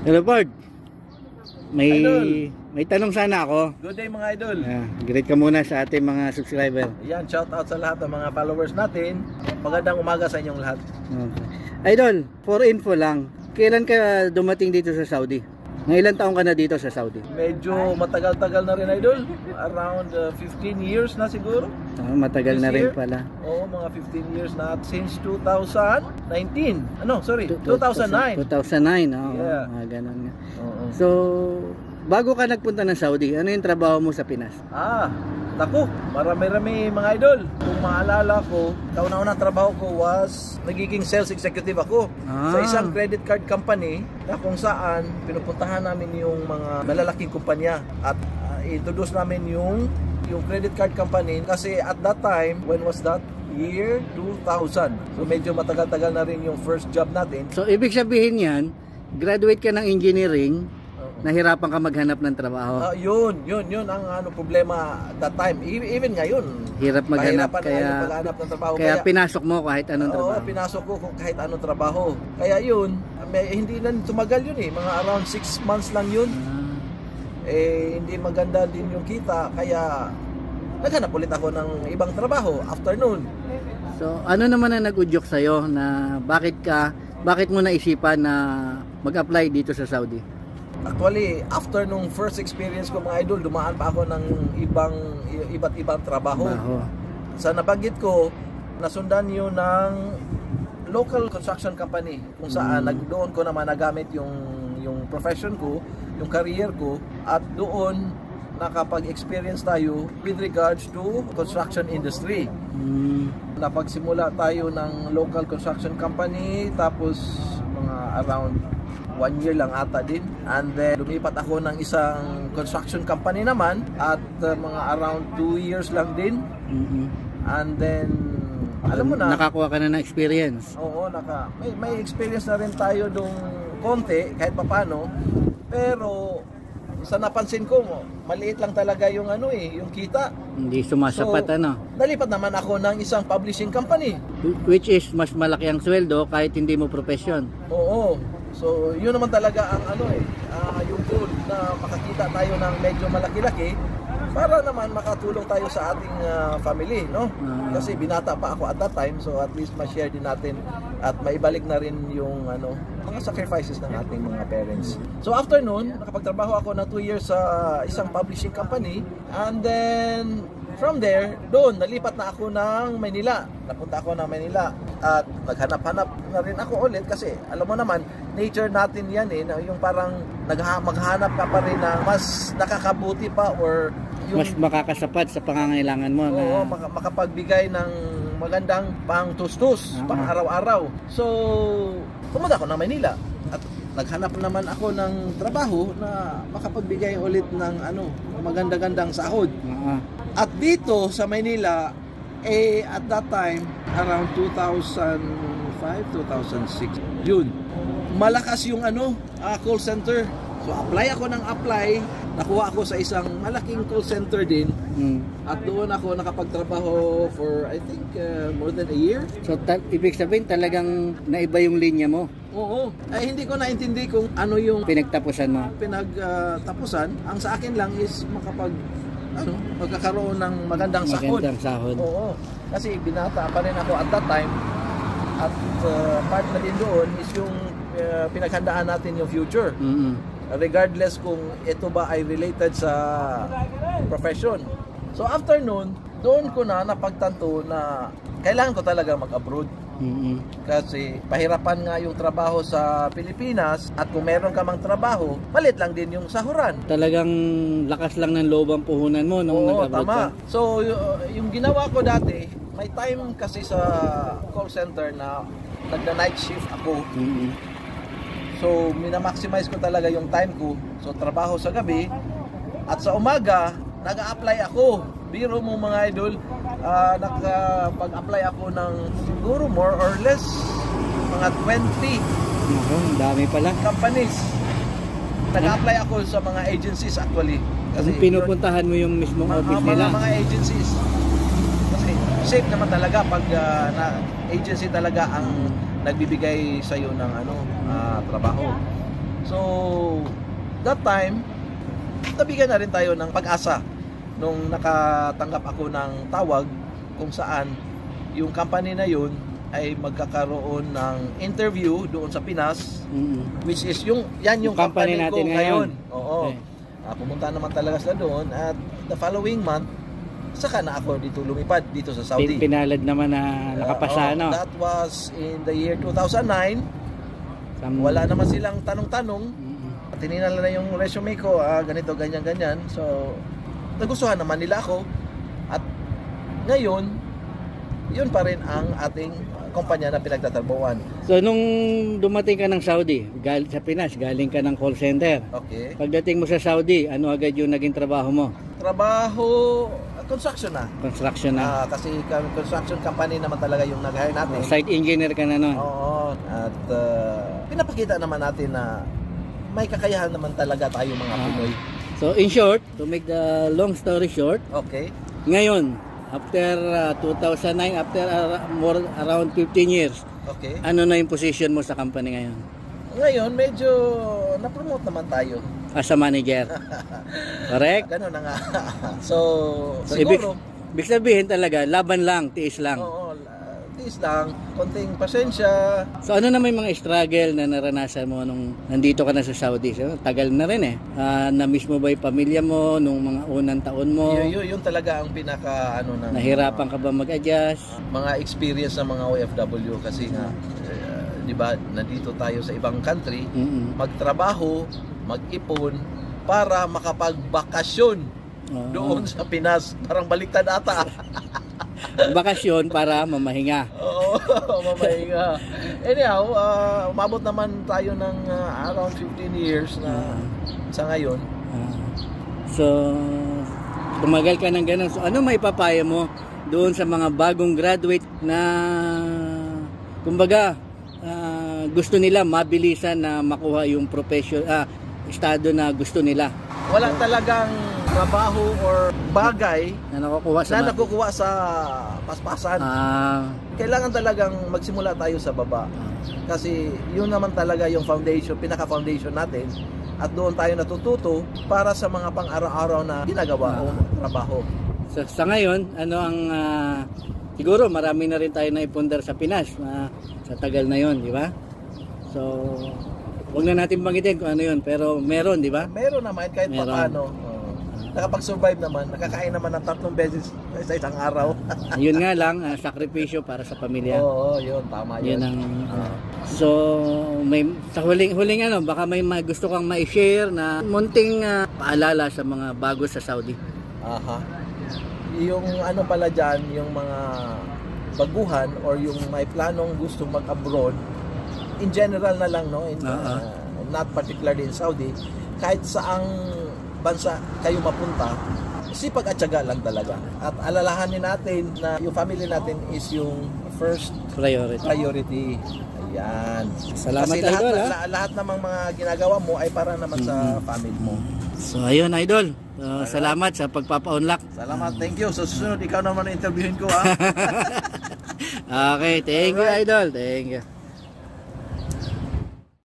Hello, Bard. Idol. May tanong sana ako. Good day mga idol. Greet ka muna sa ating mga subscriber. Ayan, shout out sa lahat ng mga followers natin. Magandang umaga sa inyong lahat. Okay. Idol, for info lang, kailan ka dumating dito sa Saudi? Ilang taong ka na dito sa Saudi? Medyo matagal-tagal na rin idol. Around 15 years na siguro. Matagal na rin pala. Oo, mga 15 years na. Since 2019. 2009. 2009, oo. Yeah. Ganun nga. Oo. So, bago ka nagpunta ng Saudi, ano yung trabaho mo sa Pinas? Naku, marami-rami mga idol. Kung maalala ko, kauna-unang trabaho ko was nagiging sales executive ako sa isang credit card company na kung saan pinupuntahan namin yung mga malalaking kumpanya at introduce namin yung credit card company kasi at that time, when was that? Year 2000. So medyo matagal-tagal na rin yung first job natin. So ibig sabihin yan, graduate ka ng engineering, nahirapan ka maghanap ng trabaho. Yun ang problema that time. Even ngayon, hirap maghanap, kaya maghanap ng trabaho. Kaya pinasok mo kahit anong trabaho. Oo, pinasok ko kahit anong trabaho. Kaya yun, hindi na tumagal yun eh. Mga around 6 months lang yun. Hindi maganda din yung kita. Kaya naghanap ulit ako ng ibang trabaho after noon. So, ano naman ang nag-udyok sa'yo na bakit mo naisipan na mag-apply dito sa Saudi? Actually, after nung first experience ko mga idol, dumaan pa ako ng iba't ibang trabaho. Sa nabanggit ko, nasundan yun ng local construction company kung saan doon ko naman nagamit yung profession ko, yung career ko, at doon nakapag-experience tayo with regards to construction industry. Napagsimula tayo ng local construction company, tapos mga around 1 year lang ata din, and then lumipat ako ng isang construction company naman at mga around 2 years lang din. And then alam mo na, nakakuha ka na ng experience. Oo, may experience na rin tayo dong konti kahit papaano, pero sa napansin ko, maliit lang talaga yung yung kita. Hindi sumasapat. Nalipat naman ako ng isang publishing company, which is mas malaki ang sweldo kahit hindi mo profession. Oo. So, yun naman talaga ang yung goal na makakita tayo ng medyo malaki-laki para naman makatulong tayo sa ating family, no? Kasi binata pa ako at that time, so at least ma-share din natin at maibalik na rin yung mga sacrifices ng ating mga parents. So after noon, nakapagtrabaho ako ng 2 years sa isang publishing company, and then from there, doon nalipat na ako ng Manila. Napunta ako ng Manila at naghanap-hanap na rin ako ulit kasi alam mo naman, nature natin yan yung parang maghanap ka pa rin na mas nakakabuti pa or yung mas makakasapat sa pangangailangan mo. Oo, makapagbigay ng magandang pang-tustus, pang araw-araw. So, pumunta ako ng Manila at naghanap naman ako ng trabaho na makapagbigay ulit ng maganda-gandang sahod. At dito sa Manila, at that time, around 2005, 2006, yun, malakas yung call center. So apply ako ng nakuha ako sa isang malaking call center din. At doon ako nakapagtrabaho for I think more than a year. So ibig sabihin talagang naiba yung linya mo? Oo. Hindi ko naintindi kung ano yung pinagtapusan mo. Pinagtapusan. Ang sa akin lang is magkakaroon ng magandang sahod. Oo. Kasi binata pa rin ako at that time. At part na din doon is yung pinaghandaan natin yung future. Regardless kung ito ba ay related sa profession. So after noon, doon ko na napagtanto na kailangan ko talaga mag-abroad. Kasi pahirapan nga yung trabaho sa Pilipinas at kung meron ka mang trabaho, malit lang din yung sahuran. Talagang lakas lang ng loob ang puhunan mo nung nag-abroad ka. So yung ginawa ko dati, may time kasi sa call center na nagda-night shift ako. So minamaximize ko talaga yung time ko. So trabaho sa gabi at sa umaga nag-a-apply ako. Biro mo mga idol, nakapag-apply ako ng siguro more or less mga 20 dami pala companies. Nag-a-apply ako sa mga agencies actually. Kasi pinupuntahan mo yung mismong office nila. Mga agencies. Kasi safe naman talaga pag agency talaga ang nagbibigay sa iyo ng trabaho. So, that time, nabigyan na rin tayo ng pag-asa nung nakatanggap ako ng tawag kung saan yung company na yun ay magkakaroon ng interview doon sa Pinas, which is yung company natin ko ngayon. Oo. Okay. Pumunta naman talaga sila doon at the following month saka na ako dito lumipad dito sa Saudi. Pinalad naman na nakapasa, no? That was in the year 2009. Wala naman silang tanong-tanong. Tinignan na yung resume ko, ganito, ganyan, ganyan. So, nagustuhan naman nila ako. At ngayon, yun pa rin ang ating kumpanya na pinagtatrabahuan. So, nung dumating ka ng Saudi, sa Pinas, galing ka ng call center. Okay. Pagdating mo sa Saudi, ano agad yung naging trabaho mo? Trabaho, construction na. Construction na. Kasi construction company naman talaga yung nag-hire natin. Site engineer ka na nun. Oo. At pinapakita naman natin na may kakayahan naman talaga tayo mga Pinoy. So in short, to make the long story short, okay. Ngayon, after 2009, after around 15 years, okay. Ano na yung position mo sa company ngayon? Ngayon, medyo na-promote naman tayo. As a manager. Correct? Ganun na nga. So siguro, ibig sabihin talaga, laban lang, tiis lang. Oo, tiis lang, konting pasensya. So ano naman yung mga struggle na naranasan mo nung nandito ka na sa Saudi? So, tagal na rin eh. Na-miss mo ba yung pamilya mo nung mga unang taon mo? Yun talaga ang pinaka na. Nahirapan ka ba mag-adjust? Mga experience ng mga OFW kasi nga, di ba, nandito tayo sa ibang country, magtrabaho, mag-ipon para makapagbakasyon doon sa Pinas. Parang baliktad ata. Bakasyon para mamahinga. Oo, mamahinga. Anyhow, umabot naman tayo ng around 15 years na sa ngayon. So, tumagal ka ng ganun. So, ano may papaya mo doon sa mga bagong graduate na kumbaga gusto nila mabilisan na makuha yung profession, estado na gusto nila? Walang talagang trabaho or bagay na nakukuha sa paspasan. Kailangan talagang magsimula tayo sa baba. Kasi yun naman talaga yung foundation, pinaka-foundation natin. At doon tayo natututo para sa mga pang-araw-araw na ginagawa o trabaho. So, sa ngayon, ano ang siguro marami na rin tayo na ipundar sa Pinas sa tagal na yon, di ba? So, huwag na natin banggitin kung ano yun, pero meron, di ba? Meron naman kahit paano. Nakapag-survive naman, nakakain naman ng 3 beses sa isang araw. Yun nga lang, sakripisyo para sa pamilya. Oo, yun, tama yun. Yun ang, so, may, sa huling baka may gusto kang ma-share na munting paalala sa mga bago sa Saudi. Aha. Yung ano pala dyan, yung mga baguhan or yung may planong gusto mag-abroad, in general na lang, no? Not particularly in Saudi, kahit saang bansa kayo mapunta, sipag at tiyaga lang talaga. At alalahanin natin na yung family natin is yung first priority. Ayan. Salamat, kasi Idol. Lahat namang mga ginagawa mo ay para naman sa family mo. So ayun, Idol. Salamat sa pagpapa-unlock. Salamat, thank you. So susunod, ikaw naman interviewin ko, ha? Okay, thank you, Idol. Thank you.